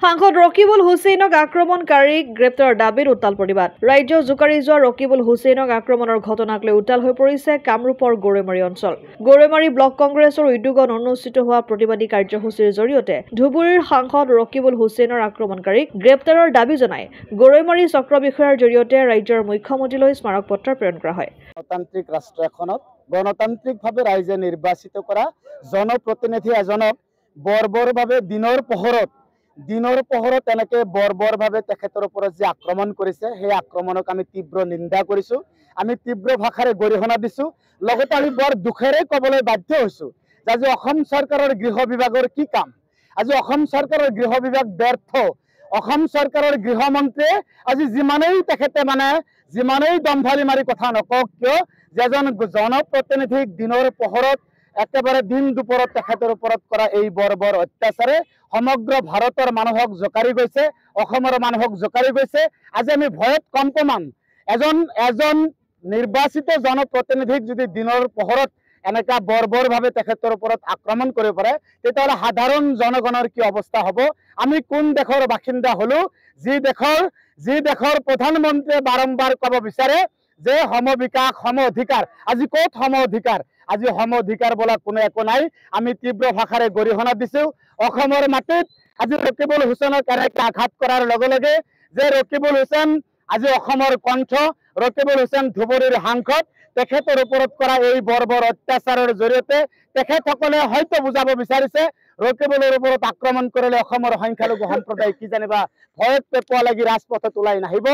সাংসদ ৰকিবুল হুছেইনক আক্ৰমণকাৰীক গ্ৰেপ্তাৰৰ দাবীত উত্তাল প্ৰতিবাদ। ৰাজ্য জোকাৰি যোৱা ৰকিবুল হুছেইনক আক্ৰমণৰ ঘটনাক লৈ উত্তাল হৈ পৰিছে কামৰূপৰ গৰৈমাৰী অঞ্চল। গৰৈমাৰী ব্লক কংগ্ৰেছৰ উদ্যোগত অনুষ্ঠিত হোৱা প্ৰতিবাদী কাৰ্যসূচীৰ জৰিয়তে ধুবুৰীৰ সাংসদ ৰকিবুল হুছেইনৰ আক্ৰমণকাৰীক গ্ৰেপ্তাৰৰ দাবী জনাই গৰৈমাৰী চক্ৰ বিষয়াৰ জৰিয়তে ৰাজ্যৰ মুখ্যমন্ত্ৰীলৈ স্মাৰক পত্ৰ প্ৰেৰণ কৰা হয়। গণতান্ত্ৰিক ৰাষ্ট্ৰ এখনত গণতান্ত্ৰিকভাৱে ৰাইজে নিৰ্বাচিত কৰা জনপ্ৰতিনিধি এজনক বৰ্বৰভাৱে দিনৰ পোহৰত এনেকে বৰ্বৰভাৱে তেখেতৰ ওপৰত যে আক্ৰমণ কৰিছে সেই আক্ৰমণক আমি তীব্ৰ নিন্দা কৰিছোঁ। আমি তীব্ৰ ভাষাৰে গৰিহণা দিছোঁ। লগতে আমি বৰ দুখেৰে ক'বলৈ বাধ্য হৈছোঁ যে আজি অসম চৰকাৰৰ গৃহ বিভাগৰ কি কাম। আজি অসম চৰকাৰৰ গৃহ বিভাগ ব্যৰ্থ। অসম চৰকাৰৰ গৃহমন্ত্ৰীয়ে আজি যিমানেই দম্ভালি মাৰি কথা নকওক কিয় যে এজন জনপ্ৰতিনিধিক দিনৰ পোহৰত একেবাৰে দিন দুপৰত তেখেতৰ ওপৰত কৰা এই বৰ্বৰ অত্যাচাৰে সমগ্ৰ ভাৰতৰ মানুহক জোকাৰি গৈছে, অসমৰ মানুহক জোকাৰি গৈছে। আজি আমি ভয়ত কম্পমান এজন নিৰ্বাচিত জনপ্ৰতিনিধিক যদি দিনৰ পোহৰত এনেকা বৰ্বৰভাৱে তেখেতৰ ওপৰত আক্ৰমণ কৰিব পাৰে তেতিয়াহ'লে সাধাৰণ জনগণৰ কি অৱস্থা হ'ব। আমি কোন দেশৰ বাসিন্দা হলো যি দেশৰ প্ৰধানমন্ত্ৰীয়ে বাৰম্বাৰ ক'ব বিচাৰে যে সম বিকাশ সম অধিকাৰ। আজি ক'ত সম অধিকাৰ? আজি সম অধিকাৰ বোলা কোনো একো নাই। আমি তীব্ৰ ভাষাৰে গৰিহণা দিছোঁ। অসমৰ মাটিত আজি ৰকিবুল হুছেইনক এনেকৈ আঘাত কৰাৰ লগে লগে যে ৰকিবুল হুছেইন আজি অসমৰ কণ্ঠ, ৰকিবুল হুছেইন ধুবুৰীৰ সাংসদ, তেখেতৰ ওপৰত কৰা এই বৰ্বৰ অত্যাচাৰৰ জৰিয়তে তেখেতসকলে হয়তো বুজাব বিচাৰিছে ৰকিবুলৰ ওপৰত আক্ৰমণ কৰিলে অসমৰ সংখ্যালঘু সম্প্ৰদায় কি জানিবা ভয়ত পেপোৱা লাগি ৰাজপথত ওলাই নাহিব।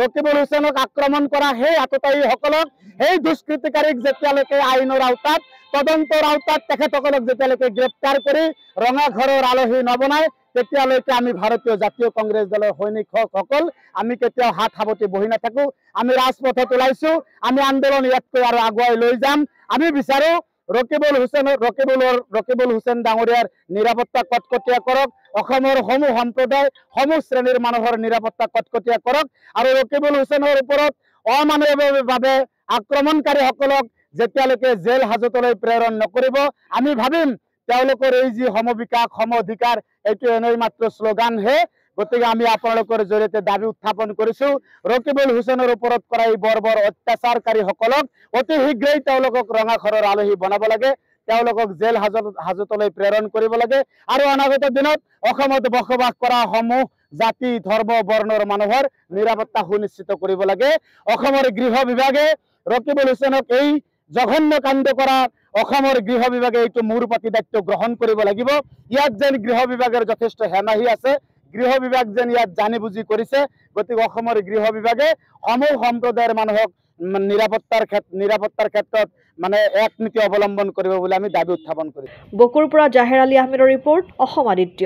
ৰকিবুল হুছেইনক আক্ৰমণ কৰা সেই আততায়ীসকলক, সেই দুষ্কৃতিকাৰীক যেতিয়ালৈকে আইনৰ আওতাত, তদন্তৰ আওতাত তেখেতসকলক যেতিয়ালৈকে গ্ৰেপ্তাৰ কৰি ৰঙা ঘৰৰ আলহী নবনায় তেতিয়ালৈকে আমি ভাৰতীয় জাতীয় কংগ্ৰেছ দলৰ সৈনিকসকল আমি কেতিয়াও হাত সাৱটি বহি নাথাকো। আমি ৰাজপথত ওলাইছো। আমি আন্দোলন ইয়াতকৈ আৰু আগুৱাই লৈ যাম। আমি বিচাৰো ৰকিবুল হুছেইন ডাঙৰীয়াৰ নিৰাপত্তা কটকটীয়া কৰক। অসমৰ সমূহ সম্প্ৰদায়, সমূহ শ্ৰেণীৰ মানুহৰ নিৰাপত্তা কটকটীয়া কৰক আৰু ৰকিবুল হুছেইনৰ ওপৰত অমানৱীয়ভাৱে আক্ৰমণকাৰীসকলক যেতিয়ালৈকে জেল হাজতলৈ প্ৰেৰণ নকৰিব আমি ভাবিম তেওঁলোকৰ এই যি সমবিকাশ সম অধিকাৰ এইটো এনেই মাত্ৰ শ্লোগানহে। গতিকে আমি আপোনালোকৰ জৰিয়তে দাবী উত্থাপন কৰিছোঁ ৰকিবুল হুছেইনৰ ওপৰত কৰা এই বৰ্বৰ অত্যাচাৰকাৰীসকলক অতি শীঘ্ৰেই তেওঁলোকক ৰঙা ঘৰৰ আলহী বনাব লাগে, তেওঁলোকক জেল হাজতলৈ প্ৰেৰণ কৰিব লাগে আৰু অনাগত দিনত অসমত বসবাস কৰা সমূহ জাতি ধৰ্ম বৰ্ণৰ মানুহৰ নিৰাপত্তা সুনিশ্চিত কৰিব লাগে। অসমৰ গৃহ বিভাগে ৰকিবুল হুছেইনক এই জঘন্য কাণ্ড কৰা অসমৰ গৃহ বিভাগে এইটো মূৰ পাতি দায়িত্ব গ্ৰহণ কৰিব লাগিব। ইয়াত যেন গৃহ বিভাগৰ যথেষ্ট হেমাহি আছে, গৃহ বিভাগ যেন ইয়াত জানি বুজি কৰিছে। গতিকে অসমৰ গৃহ বিভাগে সমূহ সম্প্ৰদায়ৰ মানুহক নিৰাপত্তাৰ ক্ষেত্ৰত এক নীতি অৱলম্বন কৰিব বুলি আমি দাবী উত্থাপন কৰিম। বকুৰ পৰা জাহেৰ আলী আহমেদৰ ৰিপৰ্ট, অসম আদিত্য।